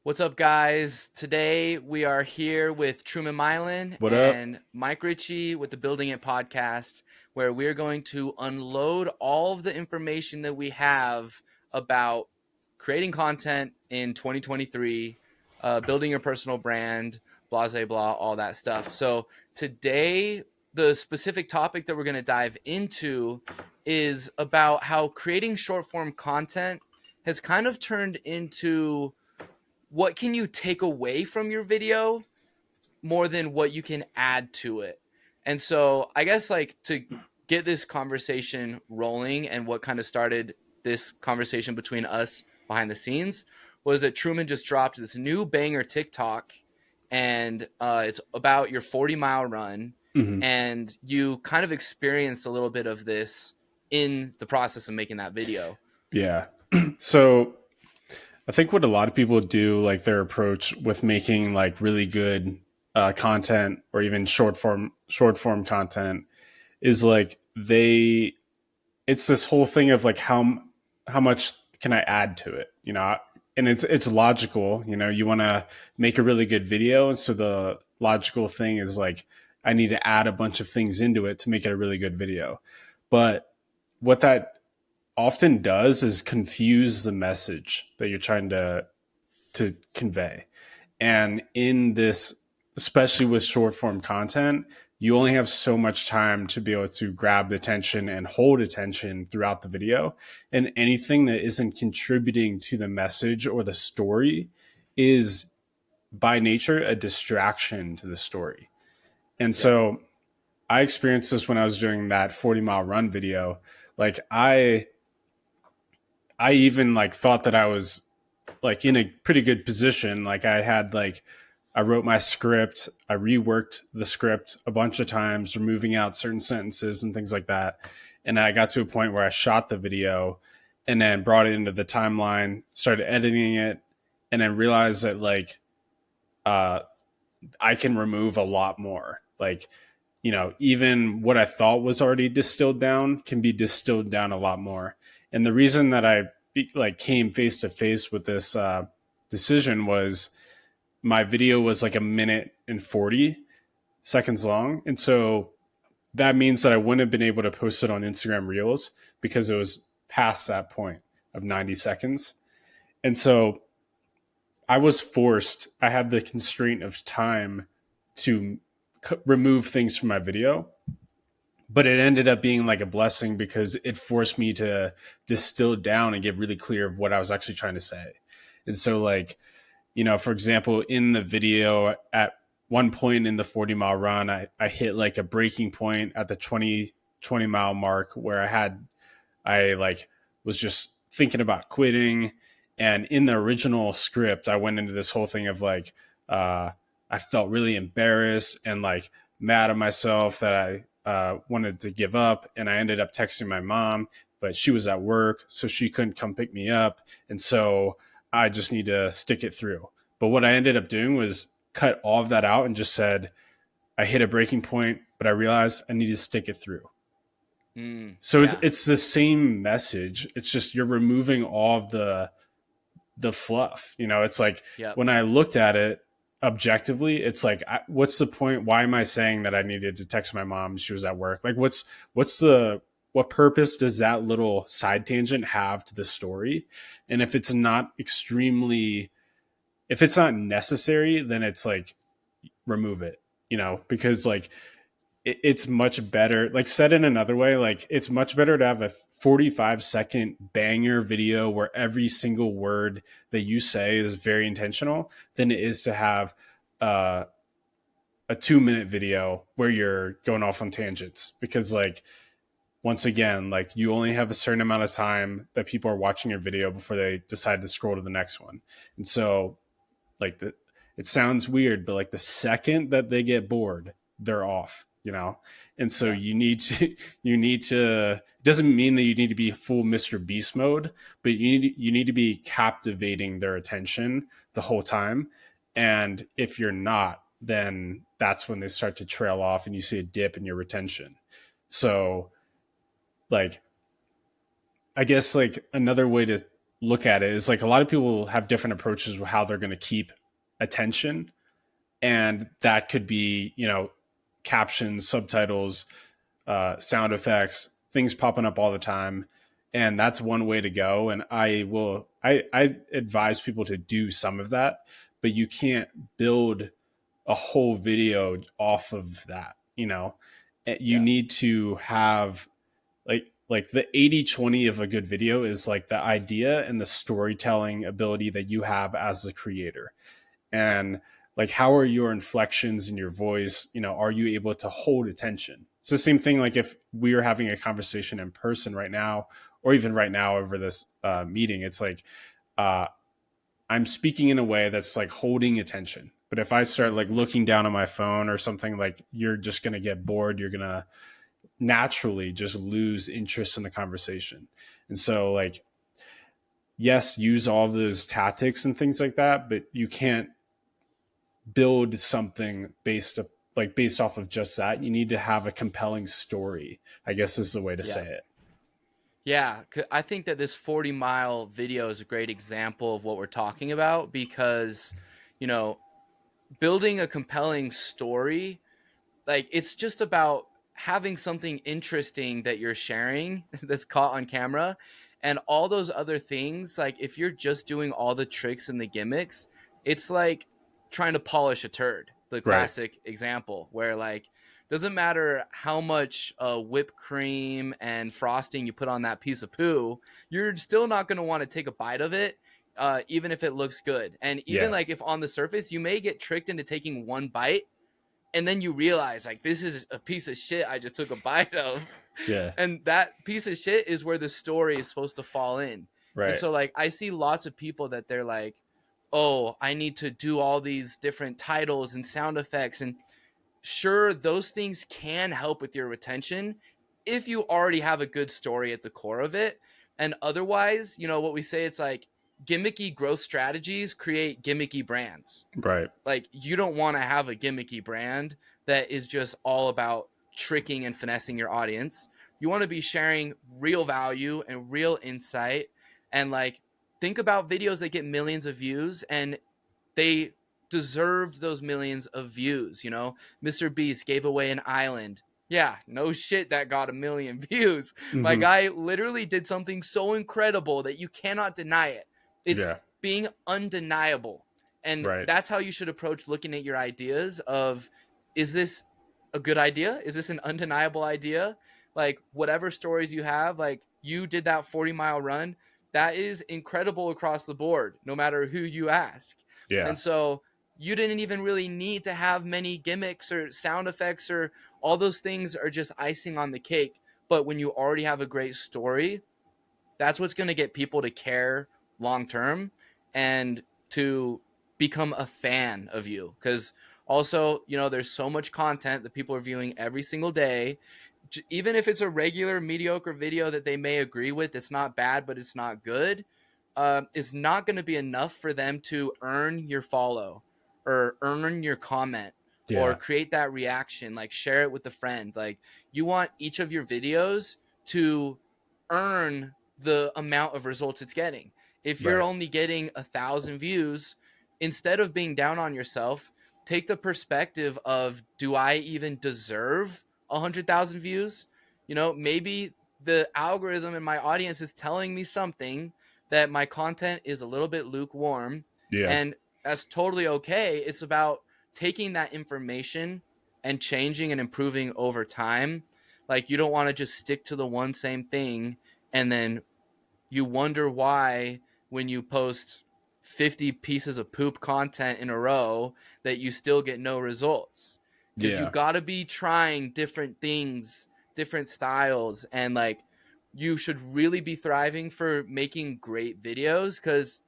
What's up, guys? Today we are here with Truman Mylan What up? and Mike Ritchie with the Building It podcast, where we're going to unload all of the information that we have about creating content in 2023, building your personal brand, blah, blah, blah, all that stuff. So today, the specific topic that we're going to dive into is about how creating short form content has kind of turned into what can you take away from your video more than what you can add to it. And so I guess like to get this conversation rolling and what kind of started this conversation between us behind the scenes was that Truman just dropped this new banger TikTok, and it's about your 40-mile run, hmm and you kind of experienced a little bit of this in the process of making that video. Yeah. So I think what a lot of people do, like their approach with making like really good content or even short form content, is like it's this whole thing of like how much can I add to it, and it's logical. You want to make a really good video, and so the logical thing is like I need to add a bunch of things into it to make it a really good video. But what that often does is confuse the message that you're trying to convey. And in this, especially with short form content, you only have so much time to be able to grab attention and hold attention throughout the video. And anything that isn't contributing to the message or the story is by nature a distraction to the story. And Yep. so I experienced this when I was doing that 40-mile run video. Like I even like thought that I was like in a pretty good position. Like I wrote my script, I reworked the script a bunch of times, removing out certain sentences and things like that. And I got to a point where I shot the video and then brought it into the timeline, started editing it, and then realized that uh I can remove a lot more. Like, even what I thought was already distilled down can be distilled down a lot more. And the reason that I like came face to face with this decision was my video was like a minute and 40 seconds long. And so that means that I wouldn't have been able to post it on Instagram Reels because it was past that point of 90 seconds. And so I had the constraint of time to remove things from my video, but it ended up being like a blessing because it forced me to distill down and get really clear of what I was actually trying to say. And so like, for example, in the video at one point in the 40-mile run, I hit like a breaking point at the 20 mile mark where I like was just thinking about quitting. And in the original script, I went into this whole thing of like, I felt really embarrassed and like mad at myself that I wanted to give up. And I ended up texting my mom, but she was at work, so she couldn't come pick me up. And so I just need to stick it through. But what I ended up doing was cut all of that out and just said, I hit a breaking point, but I realized I need to stick it through. So it's Yeah. it's the same message. It's just you're removing all of the fluff. It's like Yep. when I looked at it objectively, it's like, what's the point? Why am I saying that I needed to text my mom? She was at work. Like, what purpose does that little side tangent have to the story? And if it's not necessary, then it's like remove it. Because like it's much better, like said in another way, like it's much better to have a 45-second banger video where every single word that you say is very intentional than it is to have uh, a 2-minute video where you're going off on tangents. Because like once again, like you only have a certain amount of time that people are watching your video before they decide to scroll to the next one. And so like it sounds weird, but like the second that they get bored, they're off. And so Yeah. you need to it doesn't mean that you need to be full Mr. Beast mode, but you need to be captivating their attention the whole time. And if you're not, then that's when they start to trail off and you see a dip in your retention. So like I guess like another way to look at it is like a lot of people have different approaches with how they're going to keep attention. And that could be, captions, subtitles, sound effects, things popping up all the time. And that's one way to go. And I advise people to do some of that, but you can't build a whole video off of that. You Yeah. need to have like the 80/20 of a good video is like the idea and the storytelling ability that you have as a creator. And like, how are your inflections in your voice? Are you able to hold attention? It's the same thing. Like if we were having a conversation in person right now, or even right now over this meeting, it's like, uh, I'm speaking in a way that's like holding attention. But if I start like looking down on my phone or something, like you're just going to get bored. You're going to naturally just lose interest in the conversation. And so like, yes, use all of those tactics and things like that, but you can't build something based off of just that. You need to have a compelling story, I guess is the way to Yeah. say it. Yeah, I think that this 40-mile video is a great example of what we're talking about because, you know, building a compelling story, like it's just about having something interesting that you're sharing that's caught on camera, and all those other things, like if you're just doing all the tricks and the gimmicks, it's like trying to polish a turd, the Right. classic example where like doesn't matter how much whipped cream and frosting you put on that piece of poo, you're still not going to want to take a bite of it, even if it looks good. And even Yeah. like if on the surface you may get tricked into taking one bite, and then you realize like this is a piece of shit I just took a bite of. Yeah. And that piece of shit is where the story is supposed to fall in. And Right. so like I see lots of people that they're like, oh, I need to do all these different titles and sound effects. And sure, those things can help with your retention if you already have a good story at the core of it. And otherwise, what we say, it's like gimmicky growth strategies create gimmicky brands. Right. Like you don't want to have a gimmicky brand that is just all about tricking and finessing your audience. You want to be sharing real value and real insight, and like think about videos that get millions of views, and they deserved those millions of views. Mr. Beast gave away an island. Yeah, no shit, that got a million views. My Hmm. guy literally did something so incredible that you cannot deny it. It's Yeah. being undeniable. And Right. that's how you should approach looking at your ideas of, is this a good idea? Is this an undeniable idea? Like whatever stories you have, like you did that 40-mile run, that is incredible across the board, no matter who you ask. Yeah. And so you didn't even really need to have many gimmicks or sound effects, or all those things are just icing on the cake. But when you already have a great story, that's what's going to get people to care long term and to become a fan of you. Because also, there's so much content that people are viewing every single day. Even if it's a regular mediocre video that they may agree with, it's not bad, but it's not good, is not going to be enough for them to earn your follow or earn your comment or Yeah. create that reaction, like share it with a friend. Like you want each of your videos to earn the amount of results it's getting. If you're Right. only getting 1,000 views, instead of being down on yourself, take the perspective of, do I even deserve 100,000 views? Maybe the algorithm in my audience is telling me something, that my content is a little bit lukewarm, Yeah. and that's totally okay. It's about taking that information and changing and improving over time. Like you don't want to just stick to the one same thing, and then you wonder why when you post 50 pieces of poop content in a row that you still get no results, because you Yeah. got to be trying different things, different styles, and like you should really be thriving for making great videos, because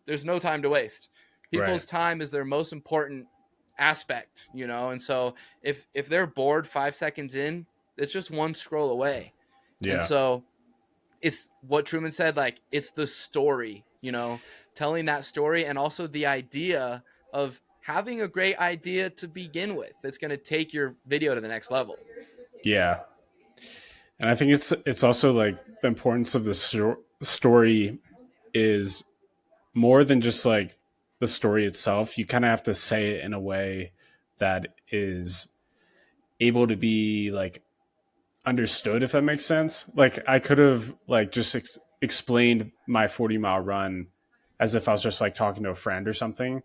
there's no time to waste. Right. People's time is their most important aspect, and so if they're bored 5 seconds in, it's just one scroll away. And Yeah. so it's what Truman said, like it's the story, telling that story, and also the idea of having a great idea to begin with that's going to take your video to the next level. Yeah. And I think it's also like the importance of the story is more than just like the story itself. You kind of have to say it in a way that is able to be like understood, if that makes sense. Like I could have like just explained my 40-mile run as if I was just like talking to a friend or something,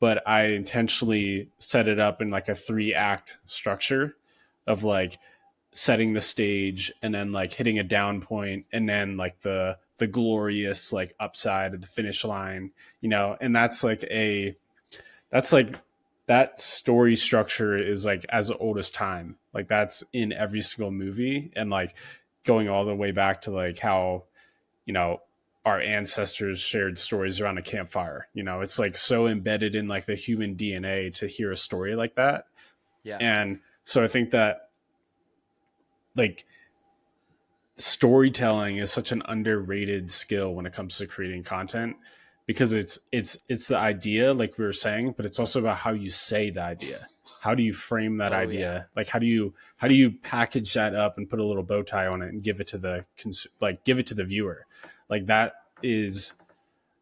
but I intentionally set it up in like a 3-act structure of like setting the stage and then like hitting a down point and then like the glorious like upside of the finish line, you know. And that's like that story structure is like as old as time. Like that's in every single movie, and like going all the way back to like how, you know, our ancestors shared stories around a campfire. You know, it's like so embedded in like the human DNA to hear a story like that. Yeah. And so I think that like storytelling is such an underrated skill when it comes to creating content, because it's the idea, like we were saying, but it's also about how you say the idea. How do you frame that Oh yeah. idea? Like how do you package that up and put a little bow tie on it and give it to the give it to the viewer? Like that is,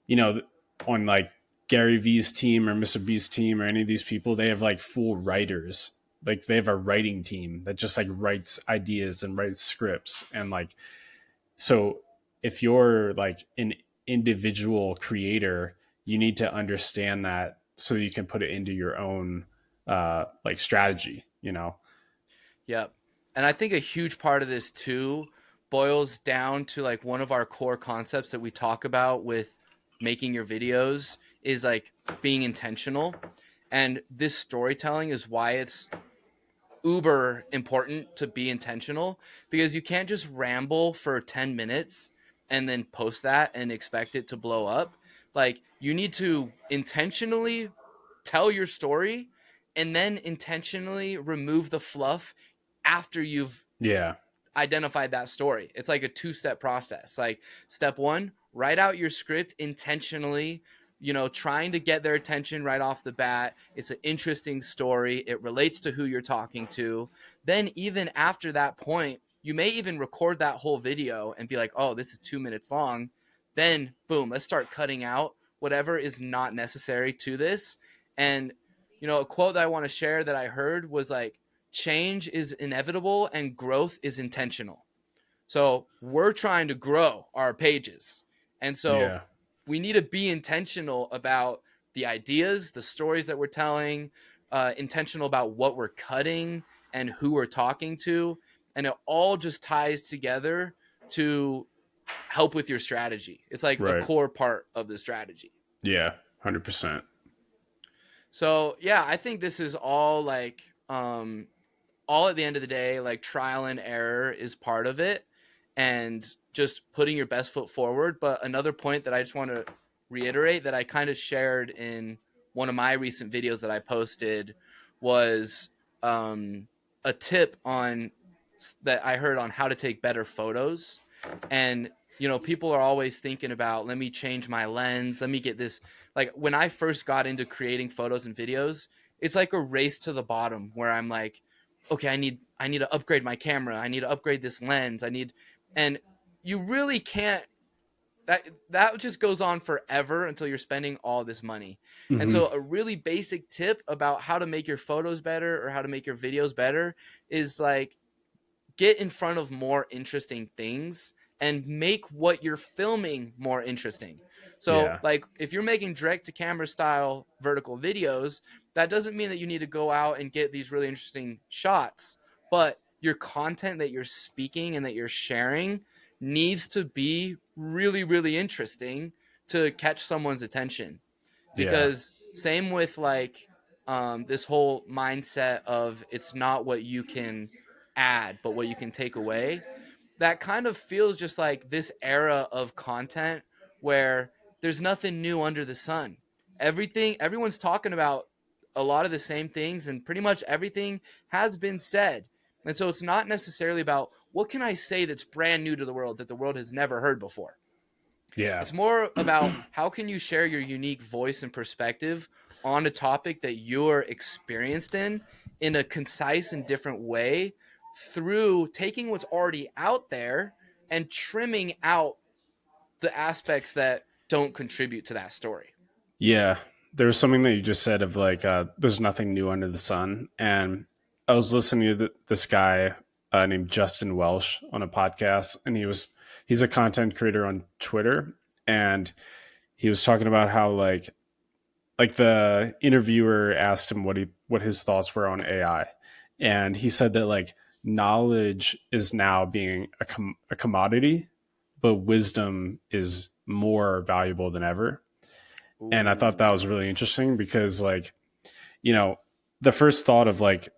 you know, on like Gary V's team or Mr. B's team or any of these people, they have like full writers. Like they have a writing team that just like writes ideas and writes scripts. And like, so if you're like an individual creator, you need to understand that so you can put it into your own like strategy, you know? Yep. And I think a huge part of this too boils down to like one of our core concepts that we talk about with making your videos is like being intentional. And this storytelling is why it's uber important to be intentional, because you can't just ramble for 10 minutes and then post that and expect it to blow up. Like you need to intentionally tell your story and then intentionally remove the fluff after you've Yeah. identified that story. It's like a two-step process. Like step one, write out your script intentionally, you know, trying to get their attention right off the bat. It's an interesting story. It relates to who you're talking to. Then even after that point, you may even record that whole video and be like, oh, this is 2 minutes long. Then boom, let's start cutting out whatever is not necessary to this. And, you know, a quote that I want to share that I heard was like, change is inevitable and growth is intentional. So we're trying to grow our pages. And so Yeah. we need to be intentional about the ideas, the stories that we're telling, intentional about what we're cutting and who we're talking to. And it all just ties together to help with your strategy. It's like a Right. core part of the strategy. Yeah. 100%. So yeah, I think this is all like all at the end of the day, like trial and error is part of it and just putting your best foot forward. But another point that I just want to reiterate that I kind of shared in one of my recent videos that I posted was um, a tip on that I heard on how to take better photos. And, you know, people are always thinking about, let me change my lens. Let me get this. Like when I first got into creating photos and videos, it's like a race to the bottom where I'm like, okay, I need to upgrade my camera. I need to upgrade this lens. And you really can't. That just goes on forever until you're spending all this money. And Mm-hmm. so a really basic tip about how to make your photos better or how to make your videos better is like get in front of more interesting things and make what you're filming more interesting. So, Yeah. like, if you're making direct to camera style vertical videos, that doesn't mean that you need to go out and get these really interesting shots, but your content that you're speaking and that you're sharing needs to be really, really interesting to catch someone's attention. Yeah. Because, same with like this whole mindset of it's not what you can add, but what you can take away. That kind of feels just like this era of content where there's nothing new under the sun. Everyone's talking about a lot of the same things, and pretty much everything has been said. And so it's not necessarily about what can I say that's brand new to the world that the world has never heard before. Yeah. It's more about how can you share your unique voice and perspective on a topic that you're experienced in a concise and different way through taking what's already out there and trimming out the aspects that don't contribute to that story. Yeah, there was something that you just said of like, there's nothing new under the sun, and I was listening to this guy named Justin Welsh on a podcast, and he's a content creator on Twitter, and he was talking about how like the interviewer asked him what his thoughts were on AI, and he said that like knowledge is now being a commodity, but wisdom is more valuable than ever. And I thought Ooh. that was really interesting because like, you know, the first thought of like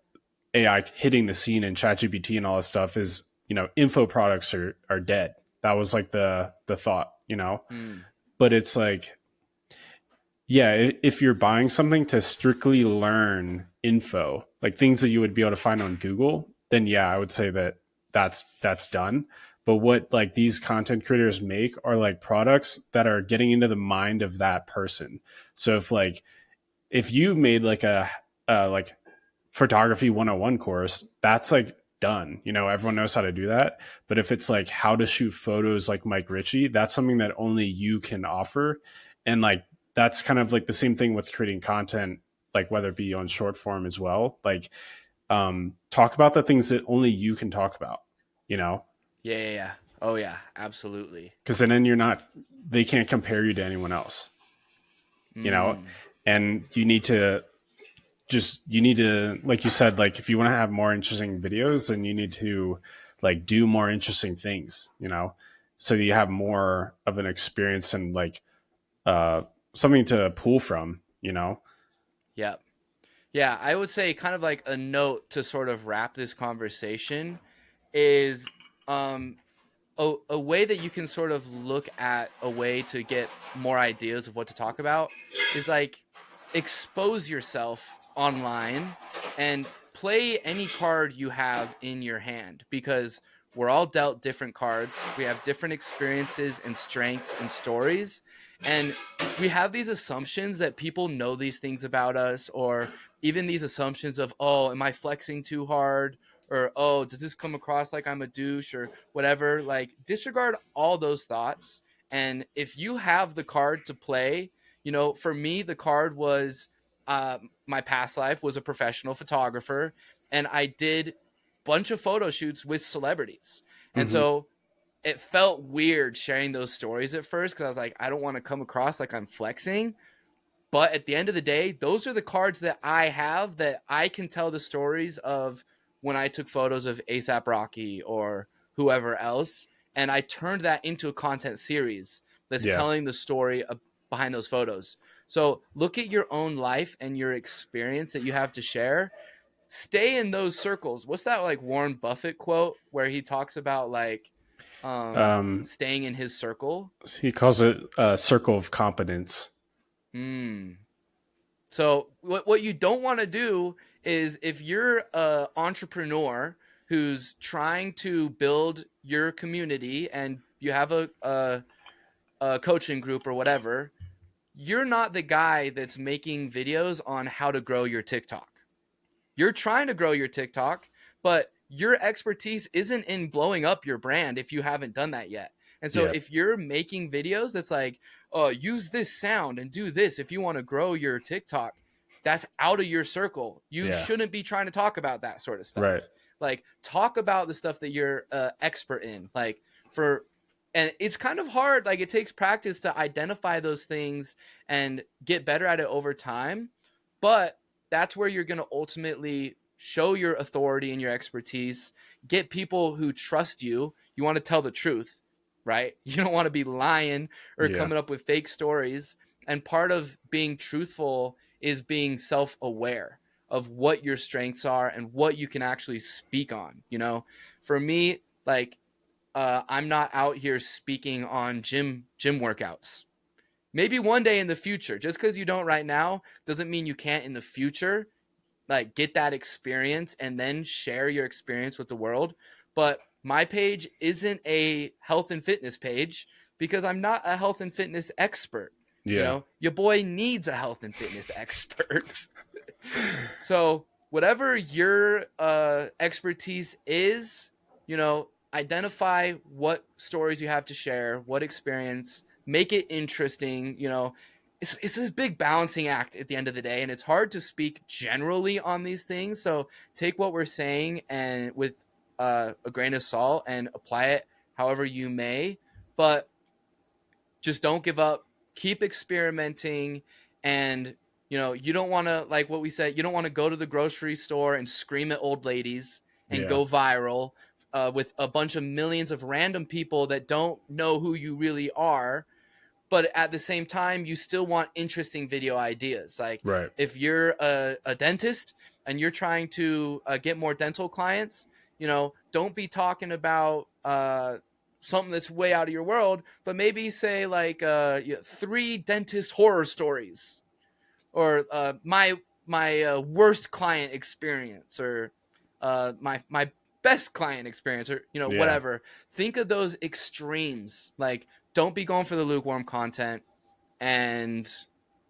AI hitting the scene in ChatGPT and all this stuff is, info products are dead. That was like the thought, Mm. but it's like, yeah, if you're buying something to strictly learn info, like things that you would be able to find on Google, then yeah, I would say that that's done. But what like these content creators make are like products that are getting into the mind of that person. So if you made like a like photography 101 course, that's like done. Everyone knows how to do that. But if it's like how to shoot photos like Mike Ritchie, that's something that only you can offer. And like that's kind of like the same thing with creating content, like whether it be on short form as well. Like talk about the things that only you can talk about, you know? Yeah, yeah, yeah. Oh yeah, absolutely. Because then they can't compare you to anyone else, you know? Mm. And you need to like you said, like if you want to have more interesting videos, then you need to like do more interesting things, so that you have more of an experience and like uh something to pull from, Yeah. Yeah, I would say kind of like a note to sort of wrap this conversation is um a way that you can sort of look at a way to get more ideas of what to talk about is like expose yourself online and play any card you have in your hand, because we're all dealt different cards. We have different experiences and strengths and stories. And we have these assumptions that people know these things about us, or even these assumptions of, oh, am I flexing too hard? Or, oh, does this come across like I'm a douche or whatever? Like, disregard all those thoughts. And if you have the card to play, for me, the card was my past life was a professional photographer, and I did bunch of photo shoots with celebrities. And Mm-hmm. so it felt weird sharing those stories at first because I was like, I don't want to come across like I'm flexing. But at the end of the day, those are the cards that I have that I can tell the stories of when I took photos of ASAP Rocky or whoever else. And I turned that into a content series that's Yeah. telling the story behind those photos. So look at your own life and your experience that you have to share. Stay in those circles. What's that like Warren Buffett quote where he talks about like um staying in his circle? he calls it a circle of competence. Hmm. So what you don't want to do is, if you're a entrepreneur who's trying to build your community and you have a coaching group or whatever, you're not the guy that's making videos on how to grow your TikTok. You're trying to grow your TikTok, but your expertise isn't in blowing up your brand if you haven't done that yet. And so Yeah. if you're making videos that's like, oh, use this sound and do this if you want to grow your TikTok, that's out of your circle. You Yeah. shouldn't be trying to talk about that sort of Right. stuff. Like, talk about the stuff that you're expert in. And it's kind of hard. Like, it takes practice to identify those things and get better at it over time. But that's where you're going to ultimately show your authority and your expertise, get people who trust you. You want to tell the truth, right? You don't want to be lying or Yeah. coming up with fake stories. And part of being truthful is being self aware of what your strengths are and what you can actually speak on. For me, like, I'm not out here speaking on gym workouts. Maybe one day in the future. Just because you don't right now doesn't mean you can't in the future, like, get that experience and then share your experience with the world. But my page isn't a health and fitness page because I'm not a health and fitness expert. Yeah. Your boy needs a health and fitness expert. So whatever your expertise is, identify what stories you have to share, what experience make it interesting. It's this big balancing act at the end of the day, and it's hard to speak generally on these things. So take what we're saying and with a grain of salt and apply it however you may, but just don't give up. Keep experimenting, and you don't want to, like what we said, you don't want to go to the grocery store and scream at old ladies and Yeah. go viral with a bunch of millions of random people that don't know who you really are. But at the same time, you still want interesting video ideas. Like Right. if you're a dentist and you're trying to get more dental clients, don't be talking about something that's way out of your world, but maybe say like 3 dentist horror stories, or my worst client experience, or my best client experience, or Yeah. whatever. Think of those extremes. Like, don't be going for the lukewarm content, and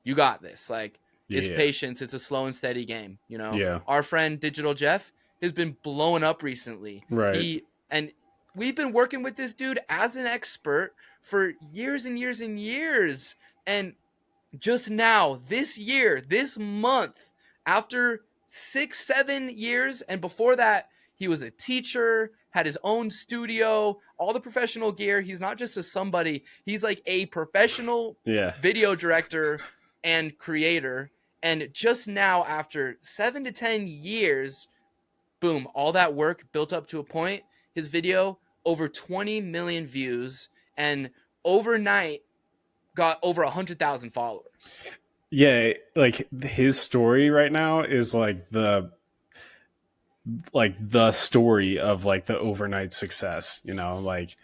you got this. Like, it's Yeah. patience. It's a slow and steady game. Yeah. Our friend Digital Jeff has been blowing up recently. Right. And we've been working with this dude as an expert for years and years and years. And just now, this year, this month, after 6, 7 years, and before that, he was a teacher, had his own studio, all the professional gear. He's not just a somebody, he's like a professional Yeah. video director and creator. And just now, after 7 to 10 years, boom, all that work built up to a point. His video, over 20 million views, and overnight got over 100,000 followers. Yeah, like his story right now is like the story of like the overnight success, like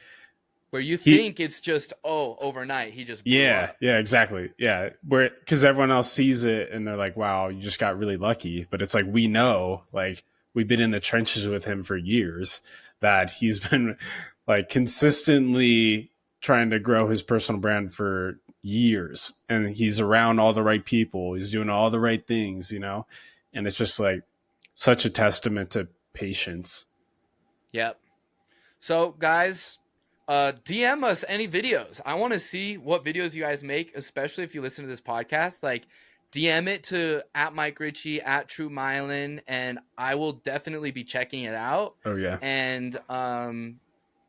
Where you he think it's just, overnight, he just blew yeah, up. yeah, exactly. Yeah, where cuz everyone else sees it and they're like, "Wow, you just got really lucky." But it's like we know, like we've been in the trenches with him for years, that he's been like consistently trying to grow his personal brand for years, and he's around all the right people. He's doing all the right things, and it's just like such a testament to patience. Yep. So, guys, DM us any videos. I want to see what videos you guys make, especially if you listen to this podcast. Like, DM it to at Mike Ritchie, at True Mylan, and I will definitely be checking it out. Oh yeah. And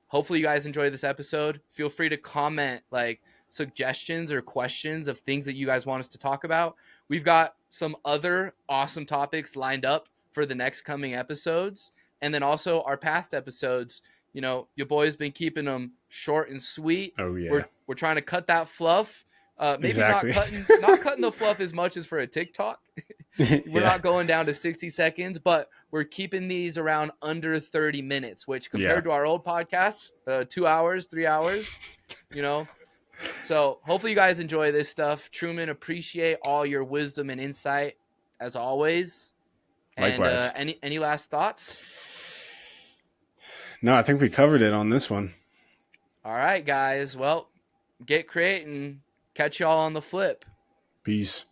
hopefully you guys enjoy this episode. Feel free to comment like suggestions or questions of things that you guys want us to talk about. We've got some other awesome topics lined up for the next coming episodes. And then also our past episodes, your boy's been keeping them short and sweet. Oh yeah. We're trying to cut that fluff. Maybe Exactly. not cutting the fluff as much as for a TikTok. We're not going down to 60 seconds, but we're keeping these around under 30 minutes, which compared to our old podcasts, 2 hours, 3 hours, So hopefully you guys enjoy this stuff. Truman, appreciate all your wisdom and insight as always. Likewise. And any last thoughts? No, I think we covered it on this one. All right, guys. Well, get creating. Catch y'all on the flip. Peace.